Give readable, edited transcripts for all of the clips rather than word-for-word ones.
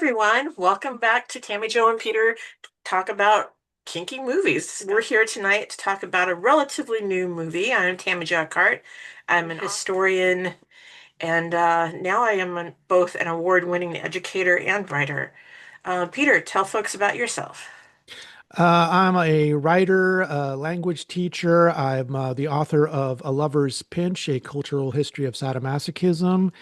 everyone. Welcome back to Tammy, Joe, and Peter talk about kinky movies. We're here tonight to talk about a relatively new movie. I'm TammyJo Eckhart. I'm an historian, and now I am both an award-winning educator and writer. Peter, tell folks about yourself. I'm a writer, a language teacher. I'm the author of A Lover's Pinch, A Cultural History of Sadomasochism.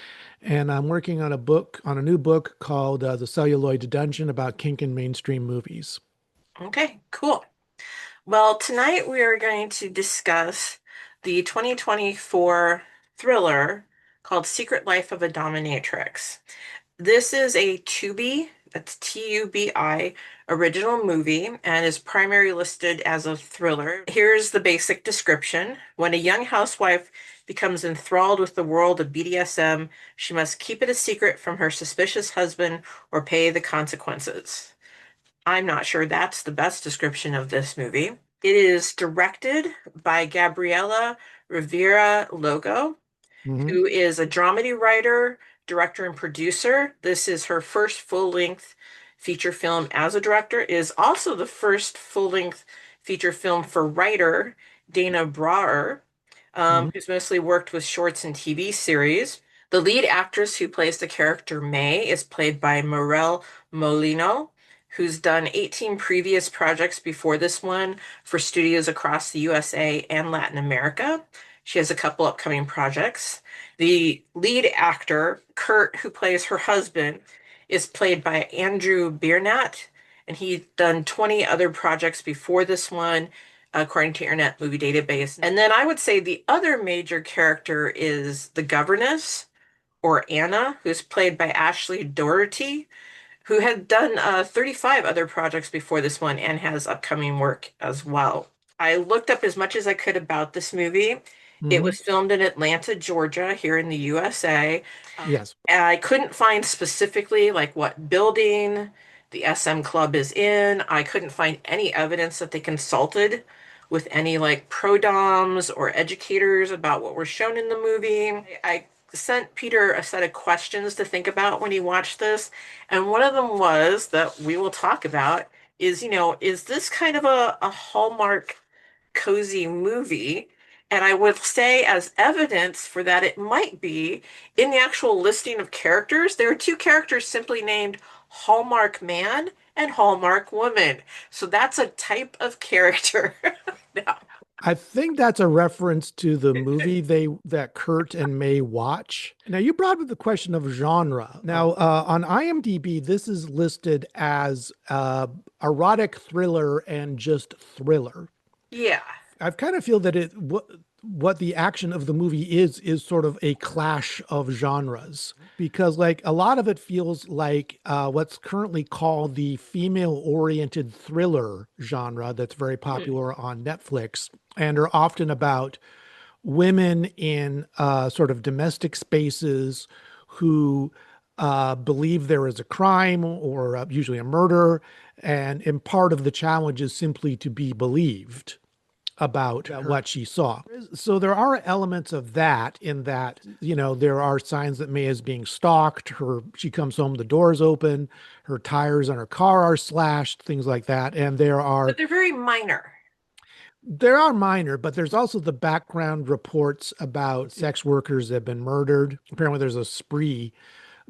And I'm working on a new book called The Celluloid Dungeon about kink in mainstream movies. Okay, cool. Well, tonight we are going to discuss the 2024 thriller called Secret Life of a Dominatrix. This is a Tubi, that's Tubi, original movie and is primarily listed as a thriller. Here's the basic description. When a young housewife becomes enthralled with the world of BDSM, she must keep it a secret from her suspicious husband or pay the consequences. I'm not sure that's the best description of this movie. It is directed by Gabriela Rivera Logo, Hmm. who is a dramedy writer, director, and producer. This is her first full-length feature film as a director. It is also the first full-length feature film for writer Dana Brauer, Hmm. who's mostly worked with shorts and TV series. The lead actress who plays the character May is played by Morel Molino, who's done 18 previous projects before this one for studios across the USA and Latin America. She has a couple upcoming projects. The lead actor, Kurt, who plays her husband, is played by Andrew Biernat, and he's done 20 other projects before this one, according to Internet Movie Database. And then I would say the other major character is the governess, or Anna, who's played by Ashley Doherty, who had done 35 other projects before this one and has upcoming work as well. I looked up as much as I could about this movie. It Hmm. was filmed in Atlanta, Georgia, here in the USA. Yes. I couldn't find specifically like what building the SM Club is in. I couldn't find any evidence that they consulted with any like pro doms or educators about what was shown in the movie. I sent Peter a set of questions to think about when he watched this, and one of them was that we will talk about is, is this kind of a Hallmark cozy movie? And I would say, as evidence for that, it might be in the actual listing of characters. There are two characters simply named Hallmark Man and Hallmark Woman. So that's a type of character. Now, I think that's a reference to the movie that Kurt and May watch. Now, you brought up the question of genre. Now, on IMDb, this is listed as erotic thriller and just thriller. yeah. I kind of feel that what the action of the movie is sort of a clash of genres because like a lot of it feels like what's currently called the female-oriented thriller genre that's very Mhm. popular on Netflix and are often about women in sort of domestic spaces who believe there is a crime or usually a murder, and part of the challenge is simply to be believed about what she saw. So there are elements of that in that, there are signs that May is being stalked. She comes home, the door's open, her tires on her car are slashed, things like that. And But they're very minor. there are minor, but there's also the background reports about sex workers that have been murdered. Apparently there's a spree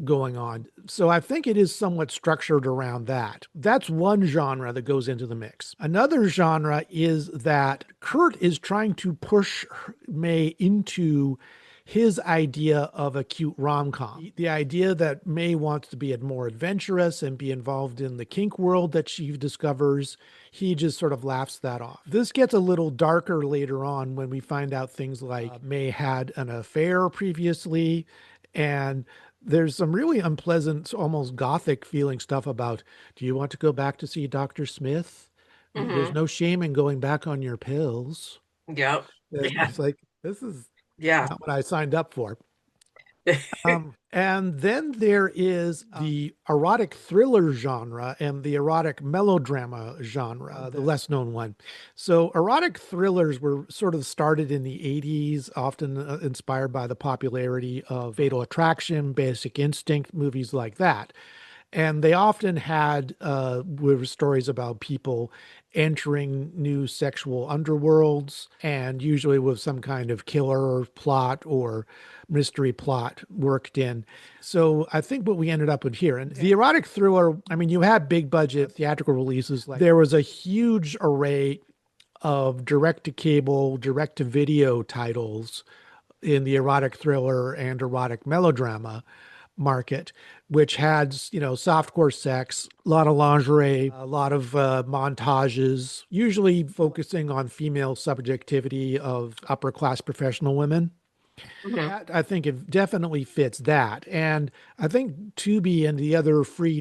going on. So I think it is somewhat structured around that. That's one genre that goes into the mix. Another genre is that Kurt is trying to push May into his idea of a cute rom-com. The idea that May wants to be more adventurous and be involved in the kink world that she discovers, he just sort of laughs that off. This gets a little darker later on when we find out things like May had an affair previously, and there's some really unpleasant, almost gothic feeling stuff about, do you want to go back to see Dr. Smith? There's Hmm. no shame in going back on your pills. Yep. And Yeah. it's like, this is Yeah. not what I signed up for. And then there is the erotic thriller genre and the erotic melodrama genre, the less known one. So, erotic thrillers were sort of started in the 80s, often inspired by the popularity of Fatal Attraction, Basic Instinct, movies like that. And they often had were stories about people entering new sexual underworlds, and usually with some kind of killer plot or mystery plot worked in. So I think what we ended up with here, and the erotic thriller, I mean, you had big budget theatrical releases. Like there was a huge array of direct to cable, direct to video titles in the erotic thriller and erotic melodrama market, which had, softcore sex, a lot of lingerie, a lot of montages, usually focusing on female subjectivity of upper class professional women. Mhm. That I think it definitely fits that. And I think Tubi and the other free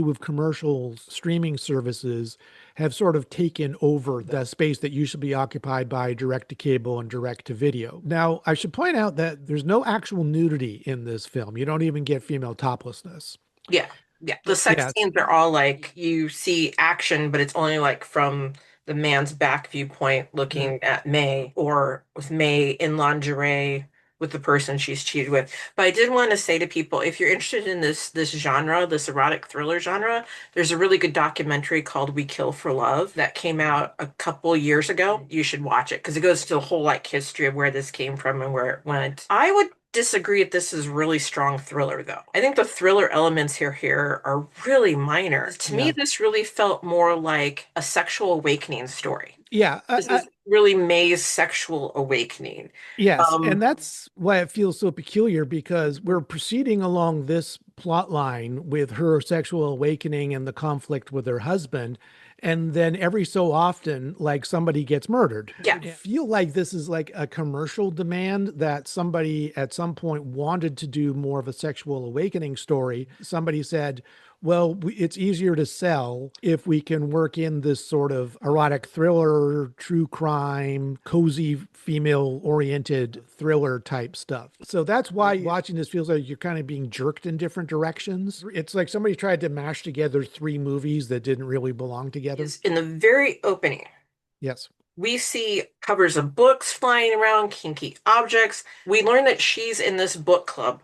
with commercials streaming services have sort of taken over the space that used to be occupied by direct to cable and direct to video. Now, I should point out that there's no actual nudity in this film. You don't even get female toplessness. Yeah. Yeah. The sex Yes. scenes are all like you see action, but it's only like from the man's back viewpoint Mm. looking at May or with May in lingerie with the person she's cheated with. But I did want to say to people, if you're interested in this genre, this erotic thriller genre, there's a really good documentary called We Kill for Love that came out a couple years ago. You should watch it because it goes to the whole like history of where this came from and where it went. I would disagree if this is really strong thriller though. I think the thriller elements here are really minor. To me, Yeah. this really felt more like a sexual awakening story. Yeah. This is really May's sexual awakening. Yes, Um, and that's why it feels so peculiar because we're proceeding along this plot line with her sexual awakening and the conflict with her husband. And then every so often, like somebody gets murdered. yeah. I feel like this is like a commercial demand that somebody at some point wanted to do more of a sexual awakening story. Somebody said, well, it's easier to sell if we can work in this sort of erotic thriller, true crime, cozy female oriented thriller type stuff. So that's why watching this feels like you're kind of being jerked in different directions. It's like somebody tried to mash together three movies that didn't really belong together. Is in the very opening, Yes. we see covers of books flying around, kinky objects. We learn that she's in this book club.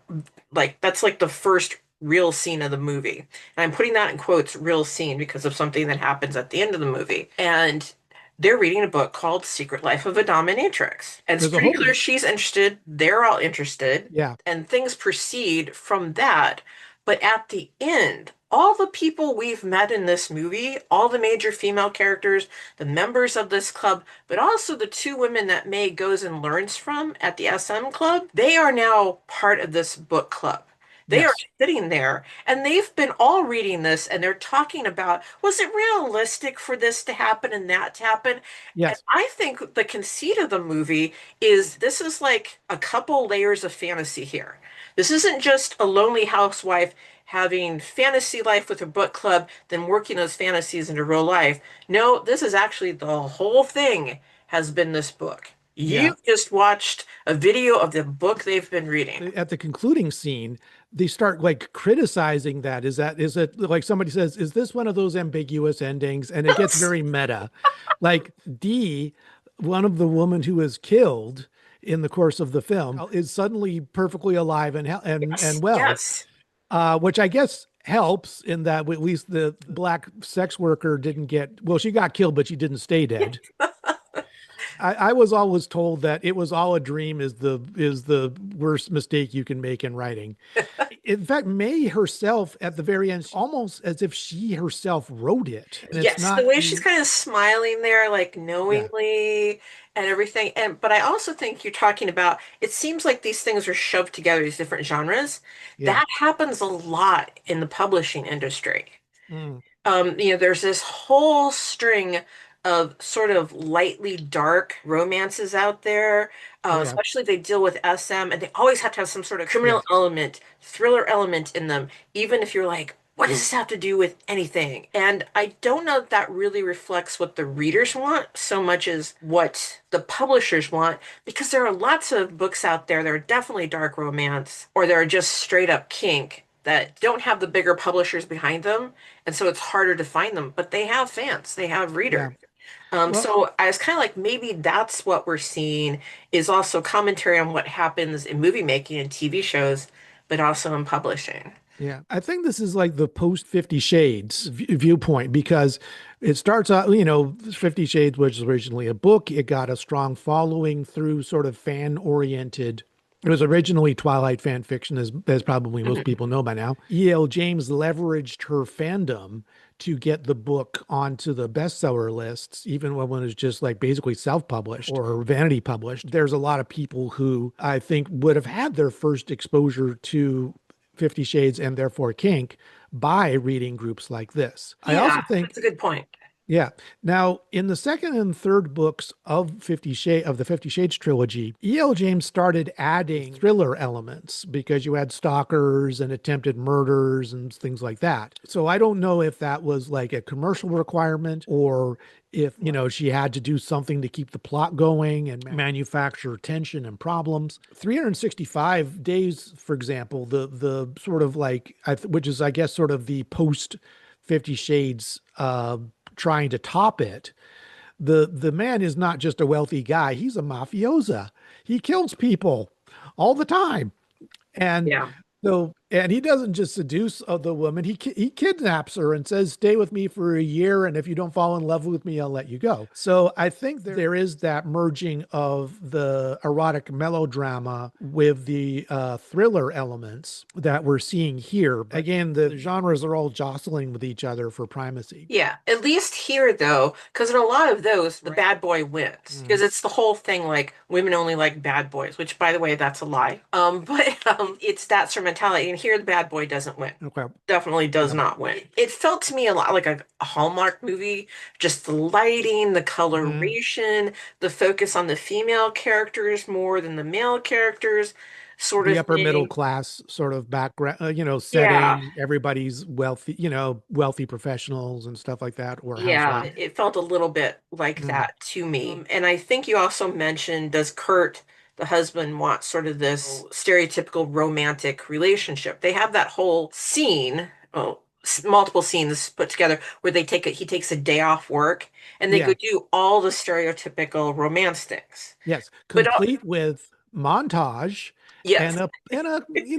Like, that's like the first real scene of the movie. And I'm putting that in quotes, real scene, because of something that happens at the end of the movie. And they're reading a book called Secret Life of a Dominatrix. And it's There's a pretty whole, clear she's interested. They're all interested. yeah, And things proceed from that. But at the end, all the people we've met in this movie, all the major female characters, the members of this club, but also the two women that May goes and learns from at the SM club, they are now part of this book club. They are yes, sitting there and they've been all reading this and they're talking about, was it realistic for this to happen and that to happen? And yes, I think the conceit of the movie is this is like a couple layers of fantasy here. This isn't just a lonely housewife having fantasy life with her book club, then working those fantasies into real life. No, this is actually the whole thing has been this book. yeah. You've just watched a video of the book they've been reading. At the concluding scene, they start like criticizing that. Is it like somebody says, is this one of those ambiguous endings? And it gets very meta. Like Dee, one of the women who is killed in the course of the film, is suddenly perfectly alive and Yes, well, yes. which I guess helps in that at least the black sex worker didn't get, well, she got killed, but she didn't stay dead. I was always told that it was all a dream is the worst mistake you can make in writing. In fact, May herself at the very end, almost as if she herself wrote it. And it's Yes, the not, way she's kind of smiling there, like yeah, knowingly and everything. And but I also think you're talking about it seems like these things are shoved together, these different genres. yeah. That happens a lot in the publishing industry. Mm. There's this whole string of sort of lightly dark romances out there. Oh yeah, Especially they deal with SM, and they always have to have some sort of criminal yes, element, thriller element in them, even if you're like, what does this have to do with anything? And I don't know if that really reflects what the readers want so much as what the publishers want, because there are lots of books out there that are definitely dark romance, or they're just straight up kink that don't have the bigger publishers behind them. And so it's harder to find them, but they have fans, they have yeah. readers. Well, So I was kind of like, maybe that's what we're seeing is also commentary on what happens in movie making and TV shows, but also in publishing. Yeah, I think this is like the post 50 Shades viewpoint because it starts out, 50 Shades was originally a book. It got a strong following through sort of fan oriented. It was originally Twilight fan fiction, as probably most Mhm. people know by now. E.L. James leveraged her fandom to get the book onto the bestseller lists, even when it was just like basically self-published or vanity published. There's a lot of people who I think would have had their first exposure to 50 Shades and therefore Kink by reading groups like this. I also Yeah, think, that's a good point. yeah. Now, in the second and third books of 50 Shades of the 50 Shades trilogy, E.L. James started adding thriller elements because you had stalkers and attempted murders and things like that. So I don't know if that was like a commercial requirement or if, she had to do something to keep the plot going and manufacture tension and problems. 365 days, for example, the sort of like which is I guess sort of the post 50 Shades trying to top it. The man is not just a wealthy guy, he's a mafiosa. He kills people all the time. And Yeah. and he doesn't just seduce the woman, he kidnaps her and says, "Stay with me for a year, and if you don't fall in love with me, I'll let you go." So I think there is that merging of the erotic melodrama with the thriller elements that we're seeing here. But again, the genres are all jostling with each other for primacy. Yeah, at least here though, because in a lot of those, the bad boy wins. Because Mm, it's the whole thing like women only like bad boys, which by the way, that's a lie. But it's that sort of mentality. And here the bad boy doesn't win. okay. Definitely does Yeah. not win. It felt to me a lot like a Hallmark movie, just the lighting, the Mm. coloration, the focus on the female characters more than the male characters, sort The of upper middle thing. class sort of background, Yeah. setting. Everybody's wealthy, wealthy professionals and stuff like that, or Yeah, housewives. it felt a little bit like Mm, that to me. And I think you also mentioned, does Kurt, the husband, want sort of this stereotypical romantic relationship? They have that whole scene, well, multiple scenes put together where he takes a day off work and they go yeah. do all the stereotypical romance things. Yes. But Complete with montage yes, and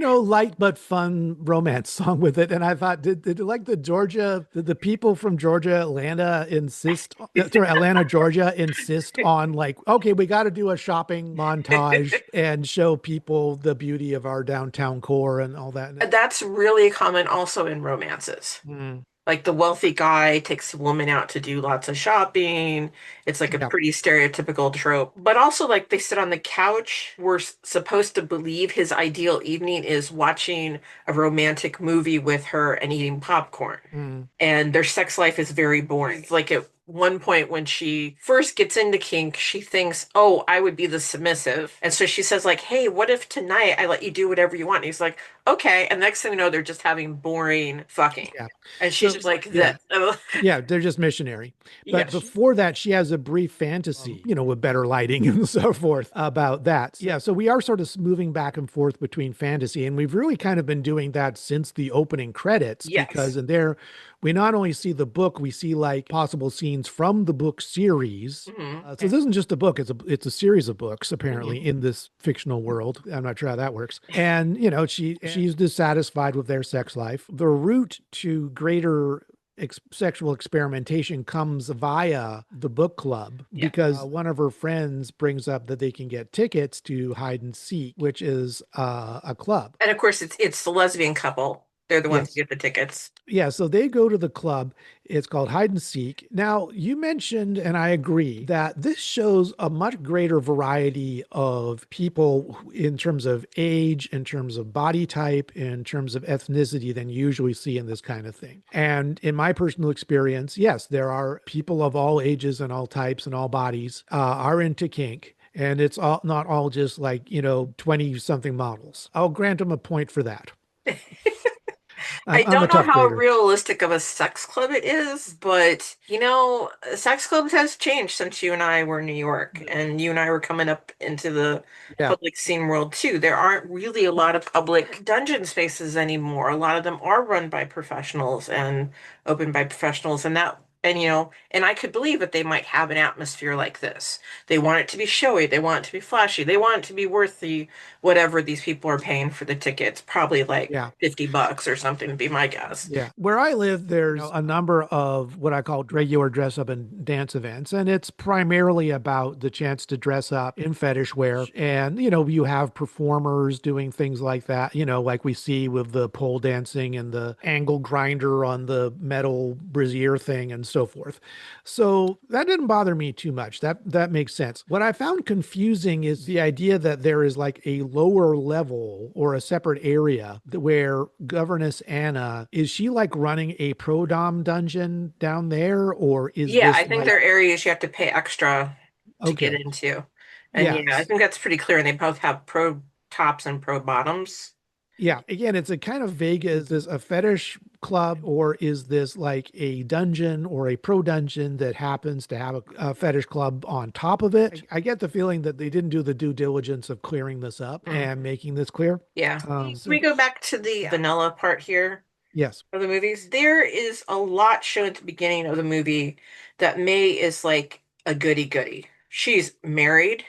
a light but fun romance song with it. And I thought, did like did the people from Georgia, Atlanta Atlanta, Georgia insist on like, okay, we got to do a shopping montage and show people the beauty of our downtown core and all that. that's really common also in romances. Mm, Like the wealthy guy takes a woman out to do lots of shopping. It's like a yeah. pretty stereotypical trope. But also, like they sit on the couch. We're supposed to believe his ideal evening is watching a romantic movie with her and eating popcorn. Mm, And their sex life is very boring. Like at one point when she first gets into kink, she thinks, "Oh, I would be the submissive." And so she says like, "Hey, what if tonight I let you do whatever you want?" And he's like, "Okay." And next thing you know, they're just having boring fucking. yeah. And she's So just like yeah. that. Yeah, they're just missionary. But Yes. before that, she has a brief fantasy, with better lighting and so forth about that. Yeah, so we are sort of moving back and forth between fantasy, and we've really kind of been doing that since the opening credits because Yes. in there we not only see the book, we see like possible scenes from the book series. Hmm. So this isn't just a book; it's a series of books apparently Hmm. in this fictional world. I'm not sure how that works. And she's dissatisfied with their sex life. The route to greater sexual experimentation comes via the book club Yeah. because one of her friends brings up that they can get tickets to hide and seek, which is a club. And of course, it's the lesbian couple. They're the ones who Yes. get the tickets. Yeah, so they go to the club. It's called Hide and Seek. Now, you mentioned, and I agree, that this shows a much greater variety of people in terms of age, in terms of body type, in terms of ethnicity than you usually see in this kind of thing. And in my personal experience, yes, there are people of all ages and all types and all bodies are into kink. And it's all not all just like, 20 something models. I'll grant them a point for that. I I'm a don't know tough how grader. realistic of a sex club it is, but sex clubs has changed since you and I were in New York and you and I were coming up into the Yeah. public scene world too. There aren't really a lot of public dungeon spaces anymore. A lot of them are run by professionals and opened by professionals, and that And and I could believe that they might have an atmosphere like this. They want it to be showy, they want it to be flashy, they want it to be worth the whatever these people are paying for the tickets, probably like Yeah. $50 or something would be my guess. Yeah. Where I live, there's a number of what I call regular dress up and dance events. And it's primarily about the chance to dress up in fetish wear. And, you have performers doing things like that, like we see with the pole dancing and the angle grinder on the metal brazier thing and so forth. So that didn't bother me too much. That makes sense. What I found confusing is the idea that there is like a lower level or a separate area where Governess Anna is she like running a pro dom dungeon down there, or is Yeah, I this think like there are areas you have to pay extra to get okay? into. And Yeah. yeah, I think that's pretty clear. And they both have pro tops and pro bottoms. Yeah, again, it's a kind of vague. Is this a fetish club or is this like a dungeon or a pro dungeon that happens to have a fetish club on top of it? I get the feeling that they didn't do the due diligence of clearing this up Mm. and making this clear. Yeah. Can So we go back to the vanilla part here yes, of the movies? There is a lot shown at the beginning of the movie that May is like a goody goody. She's married.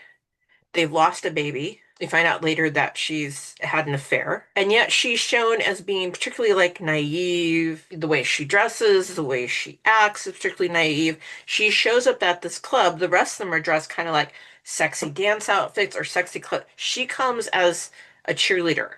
They've lost a baby. They find out later that she's had an affair. And yet she's shown as being particularly like naive. The way she dresses, the way she acts is particularly naive. She shows up at this club. The rest of them are dressed kind of like sexy dance outfits or sexy club. She comes as a cheerleader.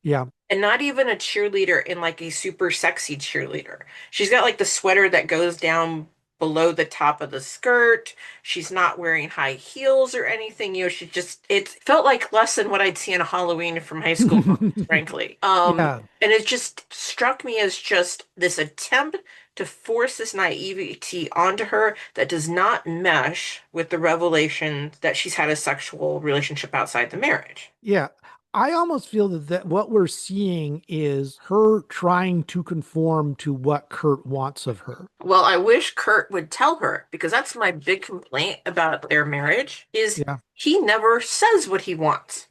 yeah, And not even a cheerleader in like a super sexy cheerleader. She's got like the sweater that goes down below the top of the skirt. She's not wearing high heels or anything. She just, it felt like less than what I'd see in a Halloween from high school movies, frankly. yeah, And it just struck me as just this attempt to force this naivety onto her that does not mesh with the revelation that she's had a sexual relationship outside the marriage. yeah. I almost feel that what we're seeing is her trying to conform to what Kurt wants of her. Well, I wish Kurt would tell her because that's my big complaint about their marriage is Yeah, he never says what he wants.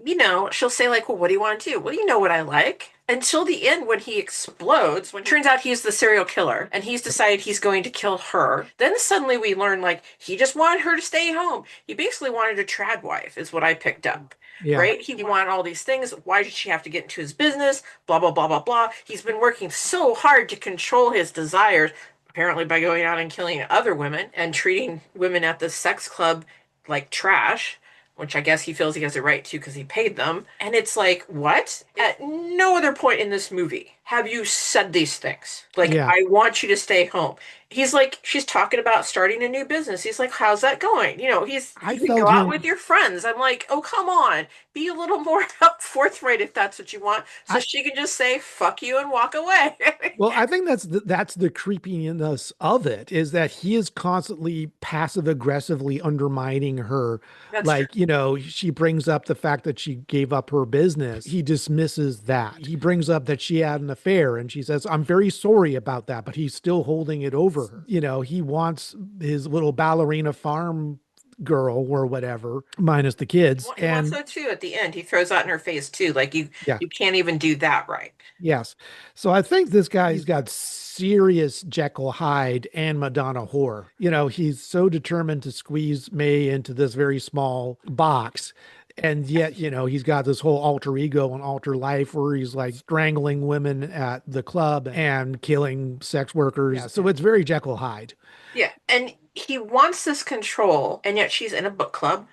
She'll say like, "Well, what do you want to do?" "Well, you know what I like." Until the end when he explodes, when it turns out he's the serial killer and he's decided he's going to kill her, then suddenly we learn like he just wanted her to stay home. He basically wanted a trad wife is what I picked up. yeah. Right? He wanted all these things. Why did she have to get into his business? Blah, blah, blah, blah, blah. He's been working so hard to control his desires apparently by going out and killing other women and treating women at the sex club like trash, which I guess he feels he has a right to because he paid them. And it's like, what? At no other point in this movie have you said these things. Like, Yeah. I want you to stay home. He's like, she's talking about starting a new business. He's like, how's that going? I You can go felt out him. with your friends. I'm like, oh, come on. Be a little more forthright if that's what you want. So I she can just say, fuck you and walk away. well, I think that's the creepiness of it is that he is constantly passive aggressively undermining her. That's true. Like, she brings up the fact that she gave up her business. He dismisses that. He brings up that she had an affair and she says, "I'm very sorry about that," but he's still holding it over her. He wants his little ballerina farm girl or whatever, minus the kids. He wants And so too at the end. He throws that in her face too. Like yeah, you can't even do that right. yes. So I think this guy's got serious Jekyll Hyde and Madonna whore. He's so determined to squeeze May into this very small box. And yet, he's got this whole alter ego and alter life where he's like strangling women at the club and killing sex workers. Yeah, so it's very Jekyll Hyde. Yeah. And he wants this control, and yet she's in a book club.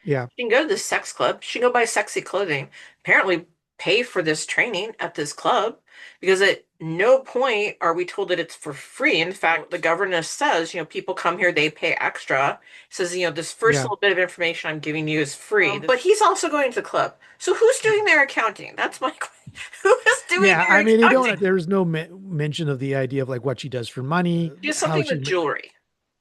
Yeah. She can go to this sex club. She can go buy sexy clothing. Apparently pay for this training at this club because at no point are we told that it's for free. In fact, the governess says, people come here, they pay extra. Says, this first Yeah. little bit of information I'm giving you is free. But he's also going to the club. So who's doing their accounting? That's my question. Who is doing Yeah. their I mean, accounting? there's no mention of the idea of like what she does for money, Do how something she with jewelry.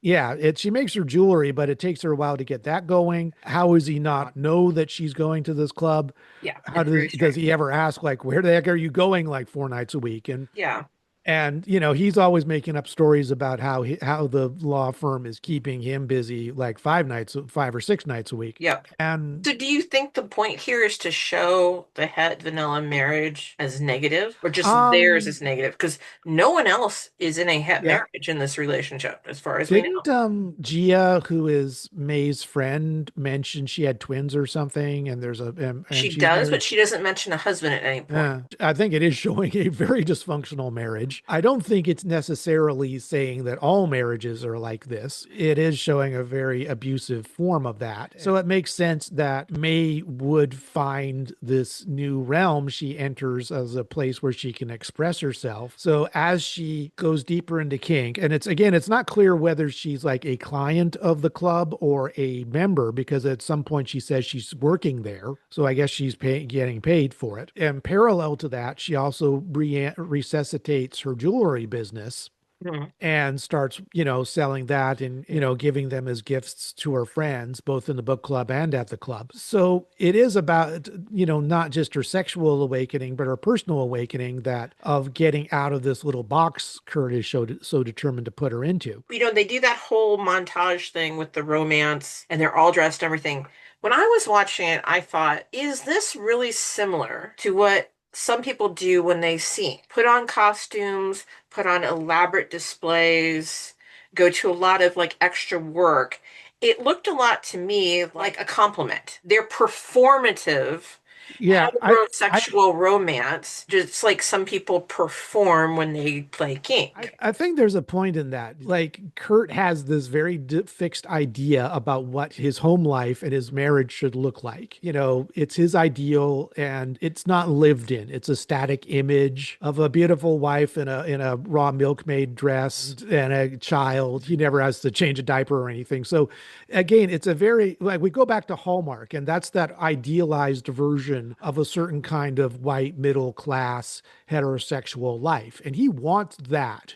Yeah, she makes her jewelry, but it takes her a while to get that going. How does he not know that she's going to this club? Yeah, How it's very does strange. he ever ask like where the heck are you going like 4 nights a week? And Yeah. And he's always making up stories about how the law firm is keeping him busy like 5 or 6 nights a week. Yep. And So do you think the point here is to show the het vanilla marriage as negative or just theirs um as negative? Because no one else is in a het yeah, marriage in this relationship, as far as we know. didn't Gia, who is May's friend, mention she had twins or something, and and She she's does, but married? she doesn't mention a husband at any point. Yeah, I think it is showing a very dysfunctional marriage. I don't think it's necessarily saying that all marriages are like this. It is showing a very abusive form of that. So it makes sense that May would find this new realm she enters as a place where she can express herself. So as she goes deeper into kink, and it's not clear whether she's like a client of the club or a member, because at some point she says she's working there. So I guess she's getting paid for it. And parallel to that, she also resuscitates her jewelry business Hmm. and starts, selling that and, giving them as gifts to her friends, both in the book club and at the club. So it is about, not just her sexual awakening, but her personal awakening that of getting out of this little box Kurt is so determined to put her into. They do that whole montage thing with the romance and they're all dressed and everything. When I was watching it, I thought, is this really similar to what some people do when they sing? Put on costumes, put on elaborate displays, go to a lot of like extra work. It looked a lot to me like a compliment. They're performative Yeah, I heterosexual romance, just like some people perform when they play kink. I think there's a point in that. Like Kurt has this very fixed idea about what his home life and his marriage should look like. It's his ideal and it's not lived in. It's a static image of a beautiful wife in a raw milkmaid dress and a child. He never has to change a diaper or anything. So again, it's a very like we go back to Hallmark, and that's that idealized version of a certain kind of white middle class heterosexual life. And he wants that.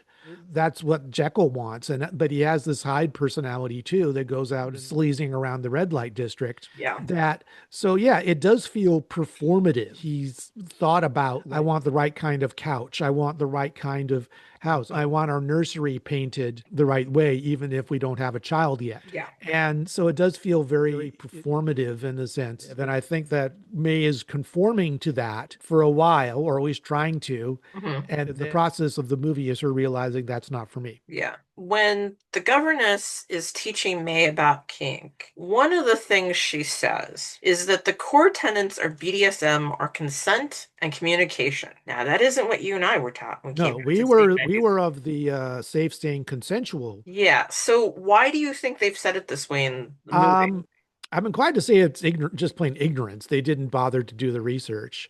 That's what Jekyll wants. But he has this Hyde personality too that goes out sleazing around the red light district. Yeah. That so yeah, it does feel performative. He's thought about, I want the right kind of couch. I want the right kind of house. I want our nursery painted the right way, even if we don't have a child yet. Yeah. And so it does feel very performative in the sense. And I think that May is conforming to that for a while, or at least trying to. Hmm. And the process of the movie is her realizing that's not for me. Yeah. When the governess is teaching May about kink, one of the things she says is that the core tenets of BDSM are consent and communication. Now, that isn't what you and I were taught when we came No, back we to St. were we Magazine. were of the safe, staying, consensual. Yeah. So why do you think they've said it this way in the movie? Um, I'm inclined to say it's just plain ignorance. They didn't bother to do the research.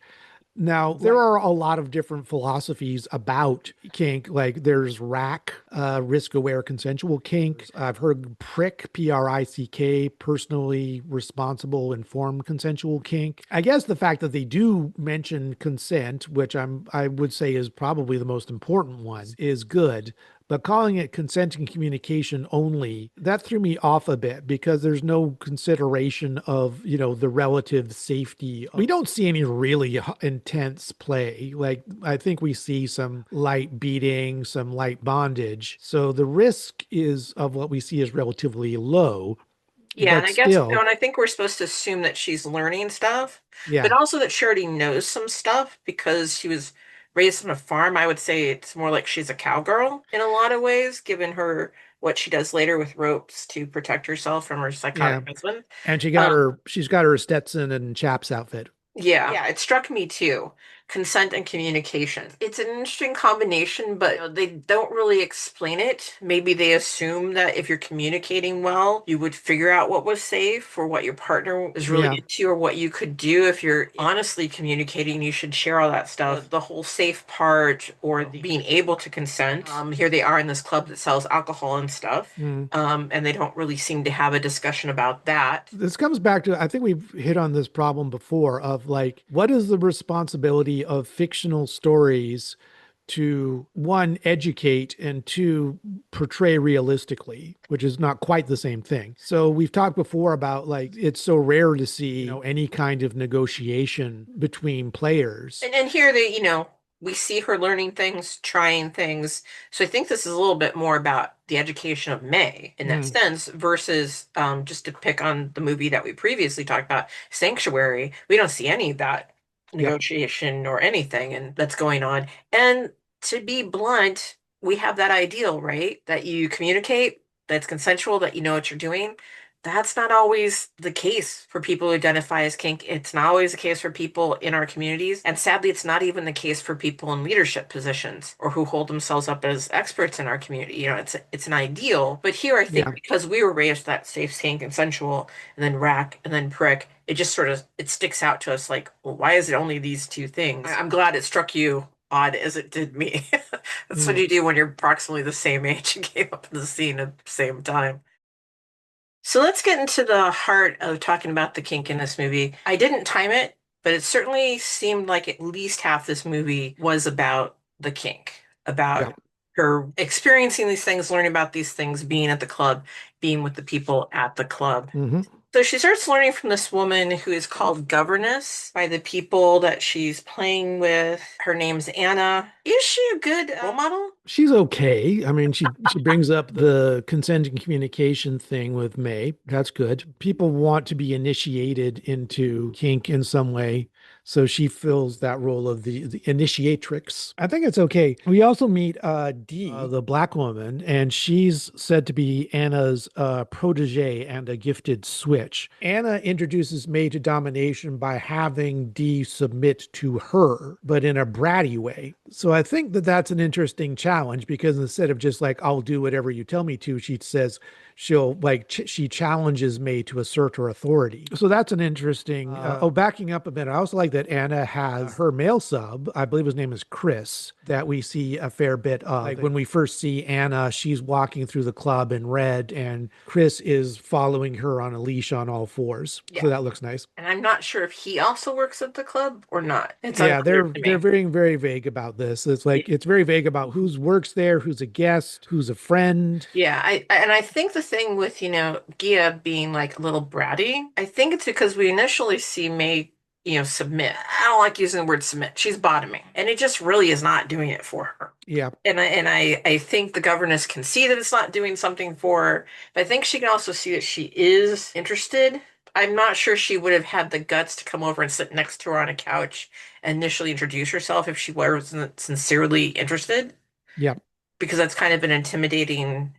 Now, there are a lot of different philosophies about kink. Like there's RAC, risk aware consensual kink. I've heard PRICK, PRICK, personally responsible informed consensual kink. I guess the fact that they do mention consent, which I would say is probably the most important one, is good. But calling it consent and communication only, that threw me off a bit because there's no consideration of, the relative safety. We don't see any really intense play. Like, I think we see some light beating, some light bondage. So the risk is of what we see is relatively low, Yeah, and but I guess, still, and I think we're supposed to assume that she's learning stuff, but yeah. also that she already knows some stuff because she was raised on a farm. I would say it's more like she's a cowgirl in a lot of ways, given her what she does later with ropes to protect herself from her Yeah. psychotic husband. And Um, she's got her Stetson and chaps outfit. yeah, it struck me too. Consent and communication. It's an interesting combination, but they don't really explain it. Maybe they assume that if you're communicating well, you would figure out what was safe or what your partner is really Yeah. into or what you could do. If you're honestly communicating, you should share all that stuff. The whole safe part or the being able to consent. Here they are in this club that sells alcohol and stuff. Mm. And they don't really seem to have a discussion about that. This comes back to, I think we've hit on this problem before of like, what is the responsibility of fictional stories to one, educate and two, portray realistically, which is not quite the same thing. So we've talked before about like, it's so rare to see, any kind of negotiation between players. And here they, We see her learning things, trying things. So I think this is a little bit more about the education of May in that Mm, sense versus just to pick on the movie that we previously talked about, Sanctuary. We don't see any of that yep. negotiation or anything and that's going on. And to be blunt, we have that ideal, right? That you communicate, that's consensual, that you know what you're doing. That's not always the case for people who identify as kink. It's not always the case for people in our communities. And sadly, it's not even the case for people in leadership positions or who hold themselves up as experts in our community. It's an ideal. But here, I think Yeah. because we were raised that safe, kink, consensual, and then rack, and then prick, it just sort of it sticks out to us like, well, why is it only these two things? I'm glad it struck you odd as it did me. That's what Mm, you do when you're approximately the same age and came up in the scene at the same time. So let's get into the heart of talking about the kink in this movie. I didn't time it, but it certainly seemed like at least half this movie was about the kink, about yeah. her experiencing these things, learning about these things, being at the club, being with the people at the club. Hmm. So she starts learning from this woman who is called Governess by the people that she's playing with. Her name's Anna. Is she a good role model? She's okay. I mean, she brings up the consent and communication thing with May. That's good. People want to be initiated into kink in some way. So she fills that role of the initiatrix. I think it's okay. We also meet Dee, the black woman, and she's said to be Anna's protege and a gifted switch. Anna introduces May to domination by having Dee submit to her, but in a bratty way. So I think that that's an interesting challenge because instead of just like, I'll do whatever you tell me to, she says, she'll like she challenges May to assert her authority. So that's an interesting. Backing up a bit, I also like that Anna has her male sub. I believe his name is Chris. That we see a fair bit of. Like when we first see Anna, she's walking through the club in red, and Chris is following her on a leash on all fours. Yeah. So that looks nice. And I'm not sure if he also works at the club or not. It's Yeah, unclear to they're me. very very vague about this. It's like it's very vague about who's works there, who's a guest, who's a friend. Yeah, and I think the thing with, Gia being like a little bratty, I think it's because we initially see May, submit. I don't like using the word submit. She's bottoming, and it just really is not doing it for her. Yeah, And I think the governess can see that it's not doing something for her, but I think she can also see that she is interested. I'm not sure she would have had the guts to come over and sit next to her on a couch and initially introduce herself if she wasn't sincerely interested yeah, because that's kind of an intimidating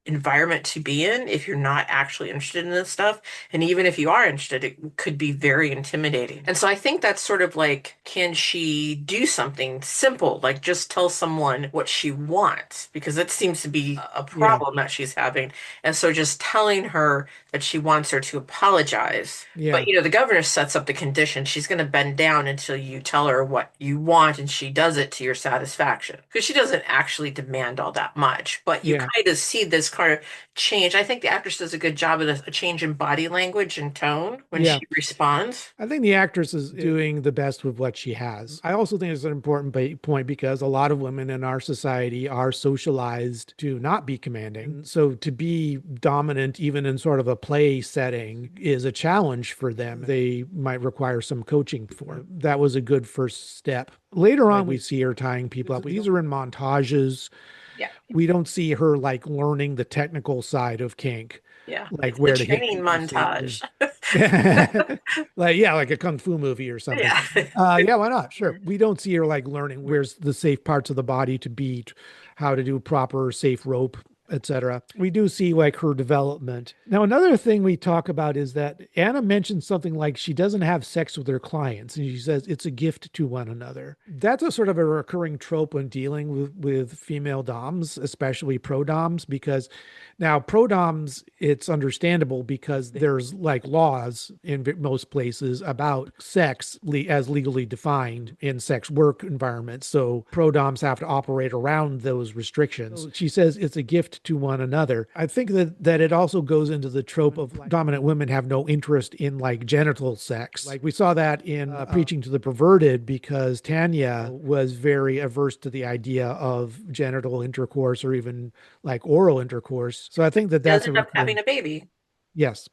environment to be in if you're not actually interested in this stuff. And even if you are interested, it could be very intimidating. And so I think that's sort of like, can she do something simple, like just tell someone what she wants? Because that seems to be a yeah, problem that she's having. And so just telling her that she wants her to apologize. But yeah, the governor sets up the condition. She's going to bend down until you tell her what you want, and she does it to your satisfaction. Because she doesn't actually demand all that much. But you yeah, kind of see this kind of change. I think the actress does a good job of this, a change in body language and tone when yeah. she responds. I think the actress is doing the best with what she has. I also think it's an important point because a lot of women in our society are socialized to not be commanding. So to be dominant, even in sort of a play setting, is a challenge for them. They might require some coaching for. That was a good first step. Later on, we see her tying people up. These are in montages. Yeah. We don't see her like learning the technical side of kink, Yeah. like It's the where to hit training people safely. montage. Like yeah, like a kung fu movie or something. Yeah. Yeah, why not? Sure. We don't see her like learning where's the safe parts of the body to beat, how to do proper safe rope, etc. We do see like her development. Now, another thing we talk about is that Anna mentions something like she doesn't have sex with her clients, and she says it's a gift to one another. That's a sort of a recurring trope when dealing with female doms, especially pro doms, because now pro doms, it's understandable because there's like laws in most places about sex as legally defined in sex work environments. So pro doms have to operate around those restrictions. She says it's a gift to one another. I think that it also goes into the trope of dominant women have no interest in like genital sex. Like we saw that in Preaching to the Perverted because Tanya was very averse to the idea of genital intercourse or even like oral intercourse. So I think that Does that's a end up having recurring. a baby. Yes,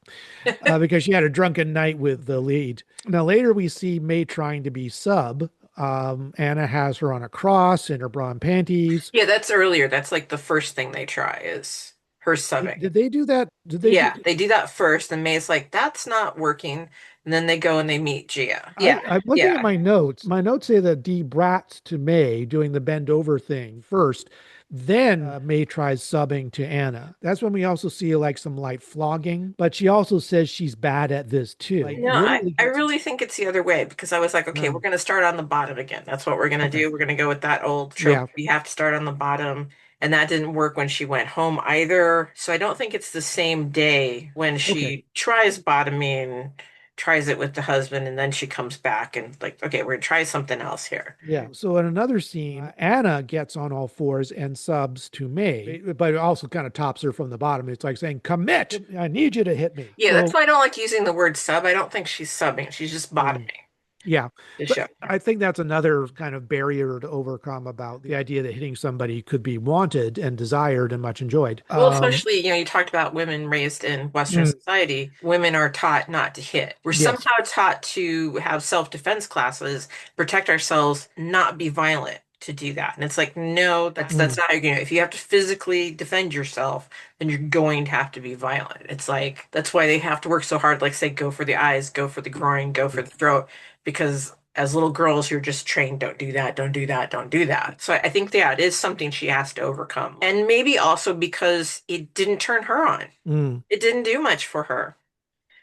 because she had a drunken night with the lead. Now, later we see May trying to be sub Anna has her on a cross in her bra and panties. Yeah, that's earlier. That's like the first thing they try is her subbing. Did they do that? Did they do? Yeah, they do that first, and May's like, that's not working. And then they go and they meet Gia. Yeah, I'm looking at yeah. my notes. My notes say that Dee brats to May doing the bend over thing first. Then May tries subbing to Anna. That's when we also see like some light flogging, but she also says she's bad at this too. Like No, literally I gets, really think it's the other way because I was like, okay, we're no. going to start on the bottom again. That's what we're going to Okay. do. We're going to go with that old trope. Yeah. We have to start on the bottom. And that didn't work when she went home either. So I don't think it's the same day when Okay. she tries bottoming, tries it with the husband, and then she comes back and like, okay, we're going to try something else here. Yeah. So in another scene, Anna gets on all fours and subs to May, but it also kind of tops her from the bottom. It's like saying, "Commit! I need you to hit me." Yeah, that's So why I don't like using the word sub. I don't think she's subbing. She's just mm, bottoming yeah, the but show. I think that's another kind of barrier to overcome about the idea that hitting somebody could be wanted and desired and much enjoyed. Well, especially, you talked about women raised in Western Mm, society. Women are taught not to hit. We're yes. somehow taught to have self-defense classes, protect ourselves, not be violent to do that. And it's like, no, that's Mm, not how you're gonna. If you have to physically defend yourself, then you're going to have to be violent. It's like that's why they have to work so hard, like say, go for the eyes, go for the groin, go for the throat, because as little girls, you're just trained, don't do that, don't do that, don't do that. So I think, yeah, it is something she has to overcome. And maybe also because it didn't turn her on. mm, It didn't do much for her.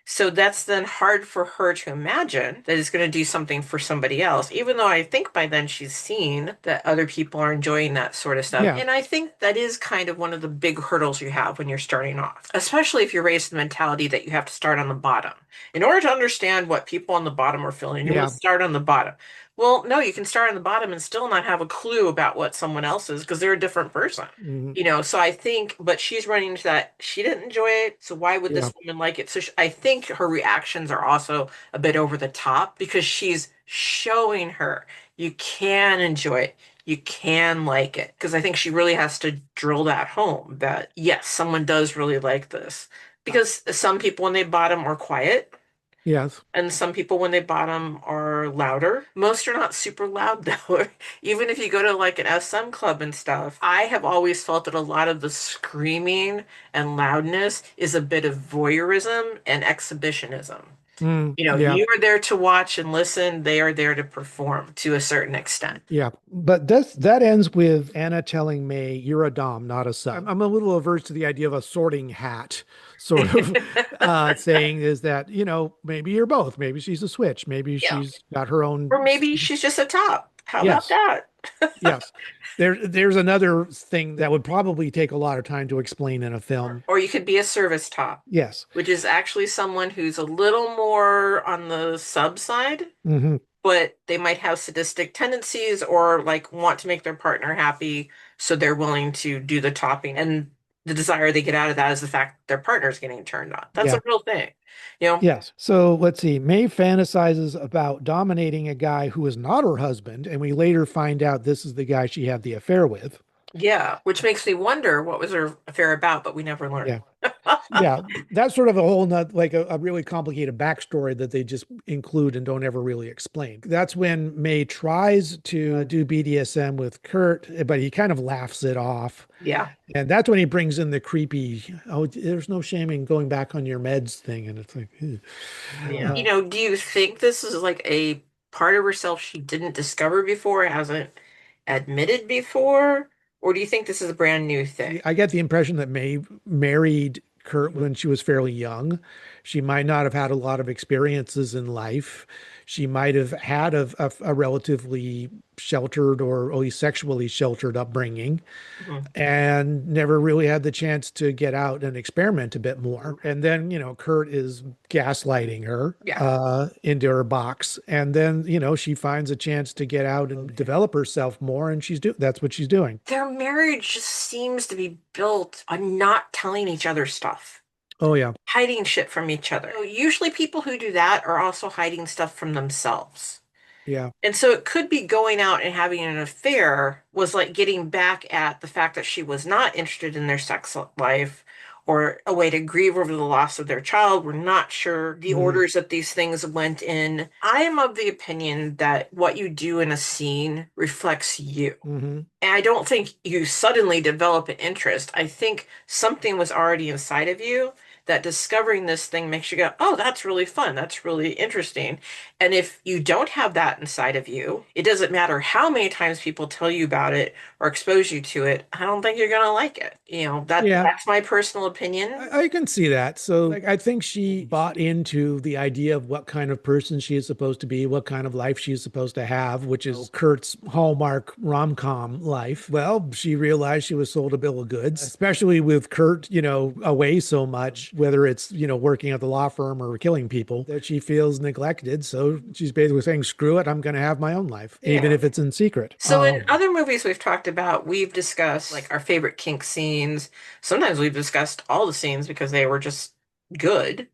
So that's then hard for her to imagine that it's going to do something for somebody else, even though I think by then she's seen that other people are enjoying that sort of stuff. yeah. And I think that is kind of one of the big hurdles you have when you're starting off, especially if you're raised in the mentality that you have to start on the bottom. In order to understand what people on the bottom are feeling, you Yeah. must start on the bottom. Well, no, you can start on the bottom and still not have a clue about what someone else is because they're a different person. Mm, So I think, but she's running into that. She didn't enjoy it, so why would yeah. this woman like it? So I think her reactions are also a bit over the top because she's showing her you can enjoy it, you can like it. Because I think she really has to drill that home that yes, someone does really like this. Because some people, when they bottom, are quiet. Yes. And some people, when they bottom, are louder. Most are not super loud, though. Even if you go to like an SM club and stuff, I have always felt that a lot of the screaming and loudness is a bit of voyeurism and exhibitionism. Mm, yeah. You are there to watch and listen, they are there to perform to a certain extent. Yeah, but that ends with Anna telling May, "You're a dom, not a sub." I'm a little averse to the idea of a sorting hat, sort of saying is that maybe you're both. Maybe she's a switch. Maybe Yeah. she's got her own. Or maybe she's just a top. How about Yes, that? yes. There's another thing that would probably take a lot of time to explain in a film. Or you could be a service top, Yes. which is actually someone who's a little more on the sub side, Hmm. but they might have sadistic tendencies or like want to make their partner happy, so they're willing to do the topping. And the desire they get out of that is the fact their partner's getting turned on. That's Yeah. a real thing. You know, Yes. So let's see. May fantasizes about dominating a guy who is not her husband, and we later find out this is the guy she had the affair with. yeah, which makes me wonder what was her affair about, but we never learn. Yeah. Yeah, that's sort of a whole not like a really complicated backstory that they just include and don't ever really explain. That's when May tries to do BDSM with Kurt, but he kind of laughs it off. Yeah. And that's when he brings in the creepy, "Oh, there's no shame in going back on your meds" thing. And it's like, "Ew." Yeah. Do you think this is like a part of herself she didn't discover before, hasn't admitted before? Or do you think this is a brand new thing? I get the impression that May married Kurt when she was fairly young. She might not have had a lot of experiences in life. She might have had a relatively sheltered or at least sexually sheltered upbringing Mhm. and never really had the chance to get out and experiment a bit more. And then, Kurt is gaslighting her Yeah. into her box. And then, she finds a chance to get out and develop herself more. And that's what she's doing. Their marriage just seems to be built on not telling each other stuff, Oh, yeah. hiding shit from each other. Usually, people who do that are also hiding stuff from themselves. Yeah. And so it could be going out and having an affair was like getting back at the fact that she was not interested in their sex life or a way to grieve over the loss of their child. We're not sure the Mm-hmm. orders that these things went in. I am of the opinion that what you do in a scene reflects you. Mm-hmm. And I don't think you suddenly develop an interest. I think something was already inside of you that discovering this thing makes you go, oh, that's really fun. That's really interesting. And if you don't have that inside of you, it doesn't matter how many times people tell you about it or expose you to it, I don't think you're gonna like it. Yeah. That's my personal opinion. I can see that. So, like, I think she bought into the idea of what kind of person she is supposed to be, what kind of life she's supposed to have, which is Kurt's hallmark rom-com life. Well, she realized she was sold a bill of goods, especially with Kurt, away so much, whether it's, working at the law firm or killing people, that she feels neglected. So she's basically saying, screw it, I'm going to have my own life, even Yeah. if it's in secret. So in other movies we've talked about, we've discussed like our favorite kink scenes. Sometimes we've discussed all the scenes because they were just good.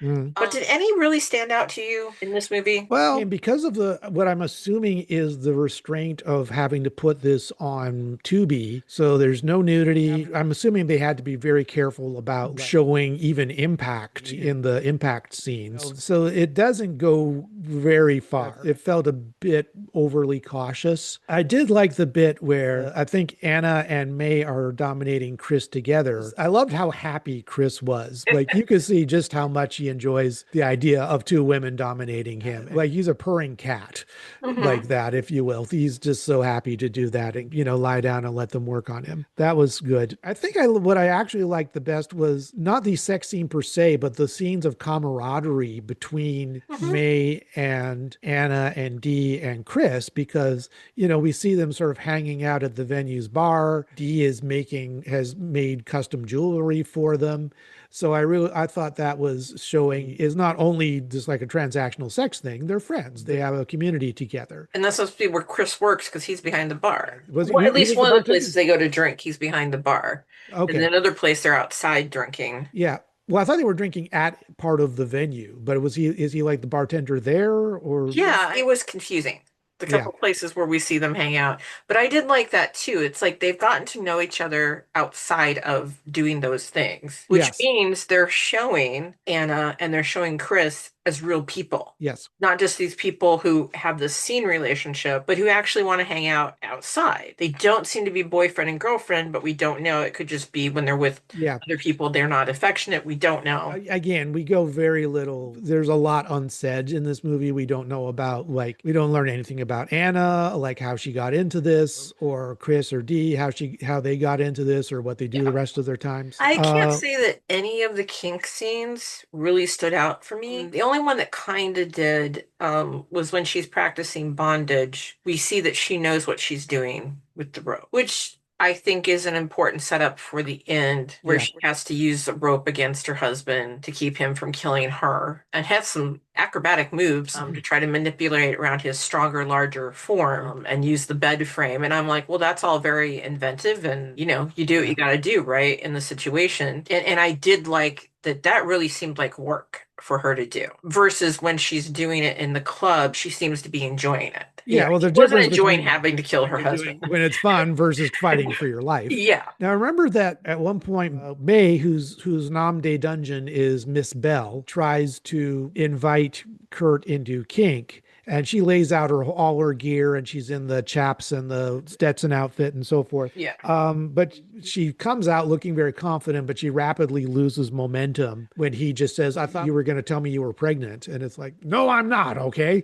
Mm. But did any really stand out to you in this movie? Well, and because of what I'm assuming is the restraint of having to put this on Tubi, so there's no nudity. I'm assuming they had to be very careful about showing even impact in the impact scenes. So it doesn't go very far. It felt a bit overly cautious. I did like the bit where I think Anna and May are dominating Chris together. I loved how happy Chris was. Like you could see just how much he enjoys the idea of two women dominating him. Like he's a purring cat, like Hmm. that, if you will. He's just so happy to do that and, lie down and let them work on him. That was good. I think what I actually liked the best was not the sex scene per se, but the scenes of camaraderie between Hmm. May and Anna and Dee and Chris, because, we see them sort of hanging out at the venue's bar. Dee has made custom jewelry for them. So I thought that was showing is not only just like a transactional sex thing, they're friends. They have a community together. And that's supposed to be where Chris works because he's behind the bar. Was Well, at he least was the one of the places bartender? they go to drink, he's behind the bar. And then Okay. another place they're outside drinking. Yeah. Well, I thought they were drinking at part of the venue, but is he like the bartender there or Yeah, it was confusing. The yeah. couple places where we see them hang out. But I did like that too. It's like they've gotten to know each other outside of doing those things, which Yes. means they're showing Anna and they're showing Chris as real people. Yes. Not just these people who have this scene relationship, but who actually want to hang out outside. They don't seem to be boyfriend and girlfriend, but we don't know. It could just be when they're with Yeah. other people, they're not affectionate. We don't know. Again, we go very little. There's a lot unsaid in this movie. We don't know about, like, we don't learn anything about Anna, like how she got into this, or Chris or Dee, how they got into this, or what they do the Yeah. rest of their times. I can't say that any of the kink scenes really stood out for me. The only one that kind of did was when she's practicing bondage. We see that she knows what she's doing with the rope, which I think is an important setup for the end, where Yeah. she has to use the rope against her husband to keep him from killing her, and has some acrobatic moves to try to manipulate around his stronger, larger form and use the bed frame. And I'm like, well, that's all very inventive, and you do what Yeah. you got to do, right, in the situation. And I did like that. That really seemed like work for her to do versus when she's doing it in the club, she seems to be enjoying it. Yeah, well, She the wasn't difference enjoying between having to kill when her you're doing husband. when it's fun versus fighting for your life. Yeah. Now, remember that at one point, May, whose nom de dungeon is Miss Bell, tries to invite Kurt into kink, and she lays out all her gear, and she's in the chaps and the Stetson outfit and so forth. Yeah. But she comes out looking very confident, but she rapidly loses momentum when he just says, "I thought you were going to tell me you were pregnant," and it's like, "No, I'm not." Okay.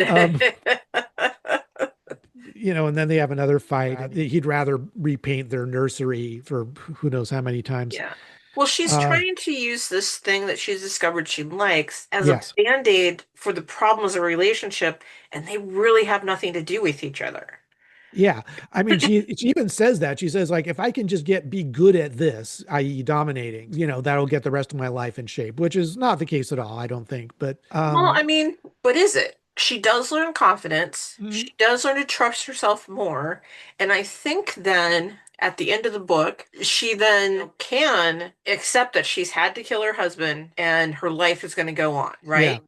Um, and then they have another fight. He'd rather repaint their nursery for who knows how many times. Yeah. Well, she's Uh, trying to use this thing that she's discovered she likes as a yes. band-aid for the problems of a relationship, and they really have nothing to do with each other. Yeah. I mean, she even says that. She says, like, if I can just be good at this, i.e. dominating, that'll get the rest of my life in shape, which is not the case at all, I don't think. But Well, I mean, what is it? She does learn confidence. mhm. She does learn to trust herself more. And I think then at the end of the book, she then can accept that she's had to kill her husband and her life is going to go on, Yeah. right?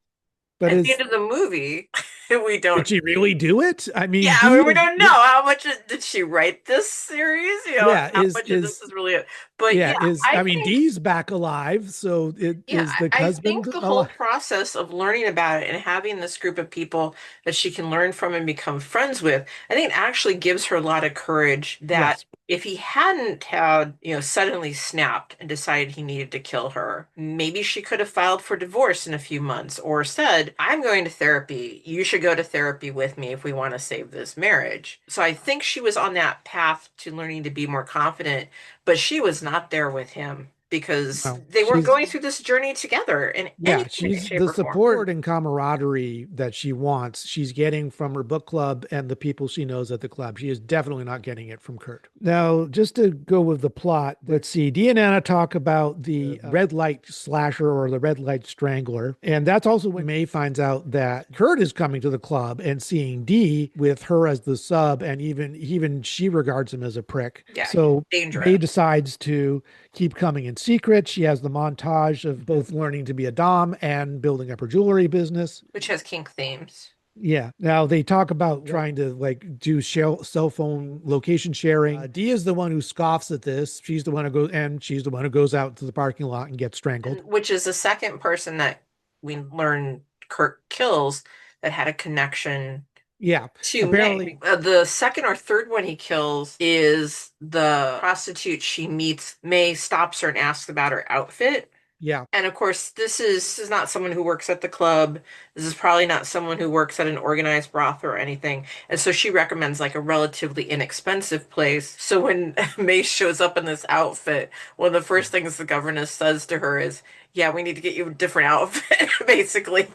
But At the end of the movie, we did don't. she really do it? I mean, Yeah, I mean, Dee we is, don't know how much did she write this series, yeah, how much of this is is really it. But yeah, Yeah, is I I mean, think Dee's back alive, so it yeah, is the I husband think the whole alive? process of learning about it and having this group of people that she can learn from and become friends with, I think actually gives her a lot of courage that Yes. if he hadn't had, suddenly snapped and decided he needed to kill her, maybe she could have filed for divorce in a few months or said, I'm going to therapy. You should go to therapy with me if we want to save this marriage. So I think she was on that path to learning to be more confident, but she was not there with him because No, they weren't she's going through this journey together in any yeah, way, she's shape, the or form. support and camaraderie that she wants. She's getting from her book club and the people she knows at the club. She is definitely not getting it from Kurt. Now, just to go with the plot, let's see. Dee and Anna talk about the red light slasher or the red light strangler. And that's also when May finds out that Kurt is coming to the club and seeing Dee with her as the sub, and even she regards him as a prick. Yeah, he's So May dangerous, decides to keep coming in secret. She has the montage of both learning to be a dom and building up her jewelry business. which has kink themes. Yeah. Now they talk about trying to like do cell phone location sharing. Dee is the one who scoffs at this. She's the one who goes out to the parking lot and gets strangled. And which is the second person that we learn Kurt kills that had a connection Yeah. to May. Apparently, The second or third one he kills is the prostitute she meets. May stops her and asks about her outfit. yeah. And of course, this is not someone who works at the club. This is probably not someone who works at an organized brothel or anything. And so she recommends like a relatively inexpensive place. So when Mace shows up in this outfit, one of the first things the governess says to her is, "Yeah, we need to get you a different outfit." Basically,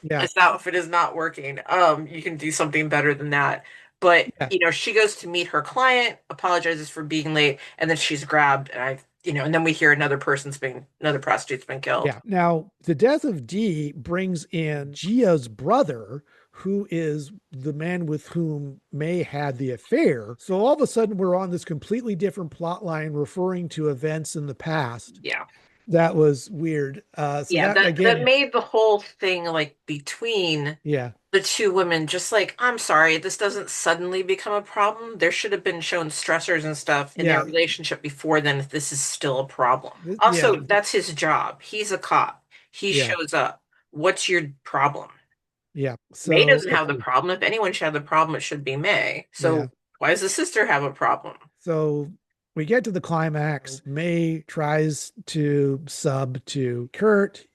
Yeah. this outfit is not working. You can do something better than that. But, Yeah. she goes to meet her client, apologizes for being late, and then she's grabbed, and then we hear another prostitute's been killed. Yeah. Now, the death of Dee brings in Gia's brother, who is the man with whom May had the affair. So all of a sudden, we're on this completely different plot line referring to events in the past. Yeah. That was weird. So Yeah, that that again, made the whole thing like between yeah, the two women just like, I'm sorry, this doesn't suddenly become a problem. There should have been shown stressors and stuff in their yeah, relationship before then if this is still a problem. yeah, Also, that's his job. He's a cop. He yeah, shows up. What's your problem? yeah. May So doesn't have the problem. If anyone should have the problem, it should be May. yeah. So why does the sister have a problem? So we get to the climax. May tries to sub to Kurt.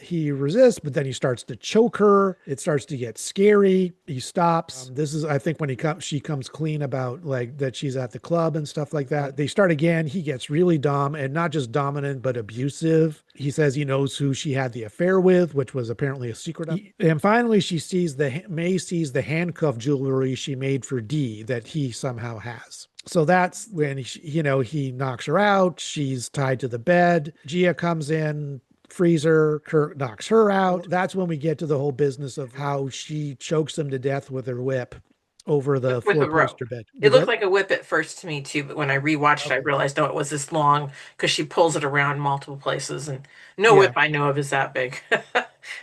He resists, but then he starts to choke her. It starts to get scary. He stops. This is, I think, when she comes clean about like that she's at the club and stuff like that. They start again. He gets really dom and not just dominant, but abusive. He says he knows who she had the affair with, which was apparently a secret. And finally, May sees the handcuff jewelry she made for Dee that he somehow has. So that's when he knocks her out. She's tied to the bed. Gia comes in, freezer. Kurt knocks her out. That's when we get to the whole business of how she chokes him to death with her whip over the With a four-poster rope. bed. It With looked what? like a whip at first to me too, but when I rewatched, I Okay. realized, no, it was this long because she pulls it around multiple places, and no whip Yeah. I know of is that big.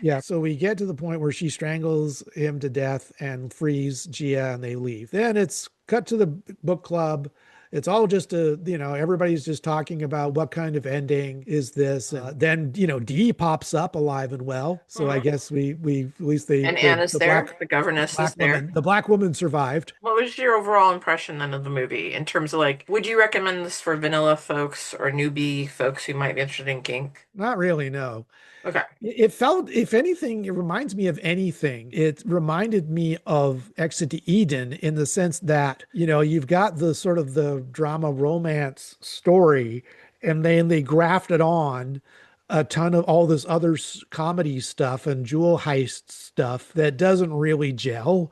Yeah. So we get to the point where she strangles him to death and frees Gia and they leave. Then it's cut to the book club. It's all just everybody's just talking about what kind of ending is this. Then, Dee pops up alive and well. So I Mhm. guess we at least they And Anna's the there, the governess is there. black woman survived. What was your overall impression then of the movie in terms of like, would you recommend this for vanilla folks or newbie folks who might be interested in kink? Not really, no. Okay. It felt, if anything, it reminds me of anything. It reminded me of Exit to Eden in the sense that, you've got the sort of the drama romance story, and then they grafted on a ton of all this other comedy stuff and jewel heist stuff that doesn't really gel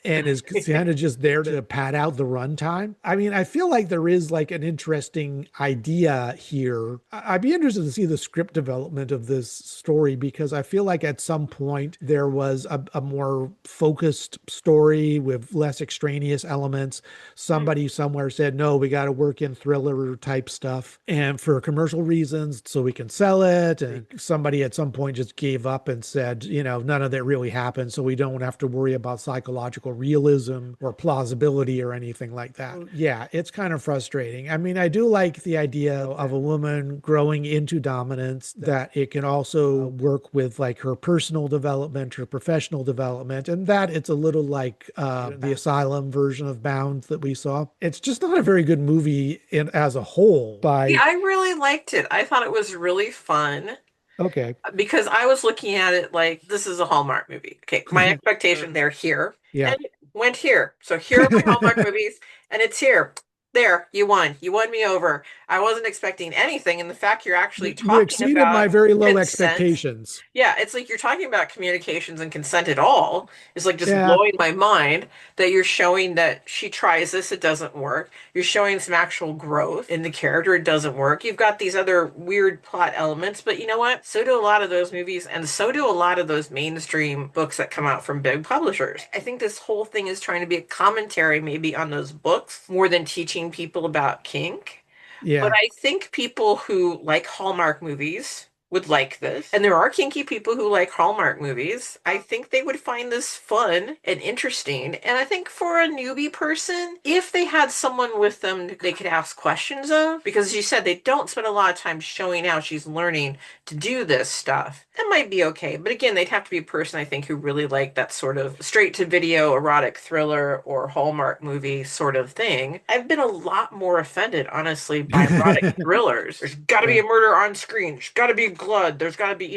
and is kind of just there to pad out the runtime. I mean, I feel like there is like an interesting idea here. I'd be interested to see the script development of this story because I feel like at some point there was a more focused story with less extraneous elements. Somebody somewhere said, no, we got to work in thriller type stuff and for commercial reasons so we can sell it. And somebody at some point just gave up and said, none of that really happened. So we don't have to worry about psychological psychological realism or plausibility or anything like that. Yeah, it's kind of frustrating. I mean, I do like the idea of a woman growing into dominance, that it can also work with like her personal development, her professional development, and that it's a little like the Asylum version of Bound that we saw. It's just not a very good movie as a whole Yeah, by, I really liked it. I thought it was really fun okay. because I was looking at it like this is a Hallmark movie. Okay, my expectation, they're here Yeah. and it went here. So here are my Hallmark movies, and it's here. There, you won. You won me over. I wasn't expecting anything, and the fact you're actually You talking exceeded my about very low consent. expectations. Yeah, it's like you're talking about communications and consent at all. It's like just Yeah. blowing my mind that you're showing that she tries this, it doesn't work. You're showing some actual growth in the character, it doesn't work. You've got these other weird plot elements, but you know what? So do a lot of those movies, and so do a lot of those mainstream books that come out from big publishers. I think this whole thing is trying to be a commentary maybe on those books more than teaching people about kink. But Yeah. I think people who like Hallmark movies would like this. And there are kinky people who like Hallmark movies. I think they would find this fun and interesting. And I think for a newbie person, if they had someone with them they could ask questions of, because as you said, they don't spend a lot of time showing how she's learning to do this stuff, that might be okay. But again, they'd have to be a person, I think, who really liked that sort of straight to video erotic thriller or Hallmark movie sort of thing. I've been a lot more offended, honestly, by erotic thrillers. There's got to be Yeah. a murder on screen. There's got to be blood. There's got to be,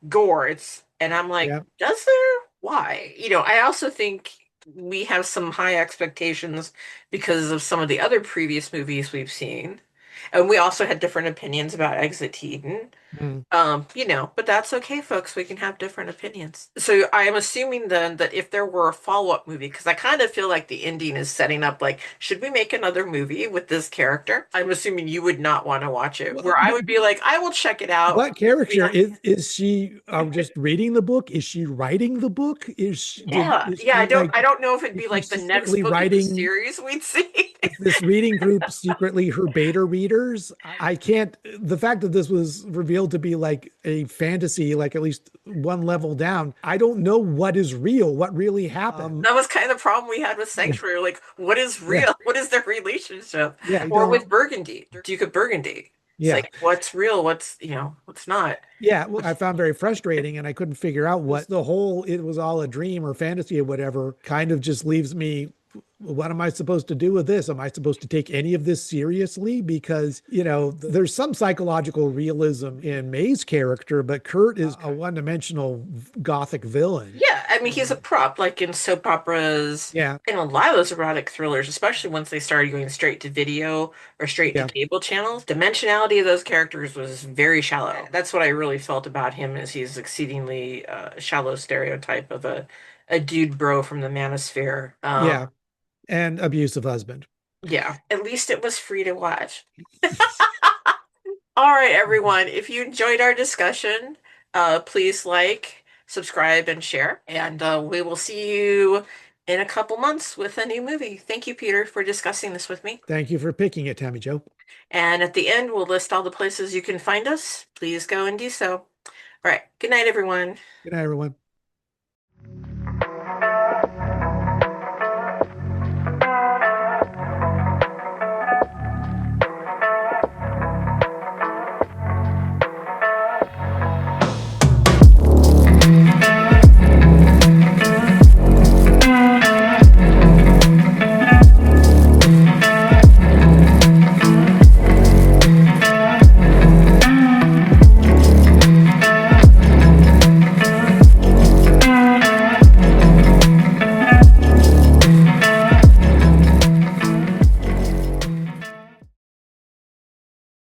gore. And I'm like, Yeah. does there? Why? I also think we have some high expectations because of some of the other previous movies we've seen. And we also had different opinions about Exit to Eden. Mm. But that's okay, folks. We can have different opinions. So I am assuming then that if there were a follow-up movie, because I kind of feel like the ending is setting up like, should we make another movie with this character? I'm assuming you would not want to watch it, Well, where I would be like, I will check it out. what We character have, is she just reading the book? Is she writing the book? yeah, Is yeah. she like, I don't know if it'd is be she like the next secretly book in the writing? series we'd see. Is this reading group secretly her beta readers? I can't, the fact that this was revealed to be like a fantasy, like at least one level down, I don't know what is real, what really happened. That was kind of the problem we had with Yeah, Sanctuary. Like, what is yeah, real? What is their relationship? yeah, I Or don't, with Burgundy, Duke of Burgundy. It's yeah. like, what's real? What's not? Yeah, well, I found very frustrating, and I couldn't figure out what the whole it was all a dream or fantasy or whatever kind of just leaves me. What am I supposed to do with this? Am I supposed to take any of this seriously? Because, there's some psychological realism in May's character, but Kurt is a one-dimensional gothic villain. Yeah, I mean, he's a prop, like in soap operas, Yeah, in a lot of those erotic thrillers, especially once they started going straight to video or straight to yeah, cable channels. Dimensionality of those characters was very shallow. That's what I really felt about him, is he's exceedingly shallow stereotype of a dude bro from the manosphere. yeah, and abusive husband. Yeah, at least it was free to watch. All right, everyone. If you enjoyed our discussion, please like, subscribe, and share. And we will see you in a couple months with a new movie. Thank you, Peter, for discussing this with me. Thank you for picking it, Tammy Joe. And at the end, we'll list all the places you can find us. Please go and do so. All right. Good night, everyone. Good night, everyone.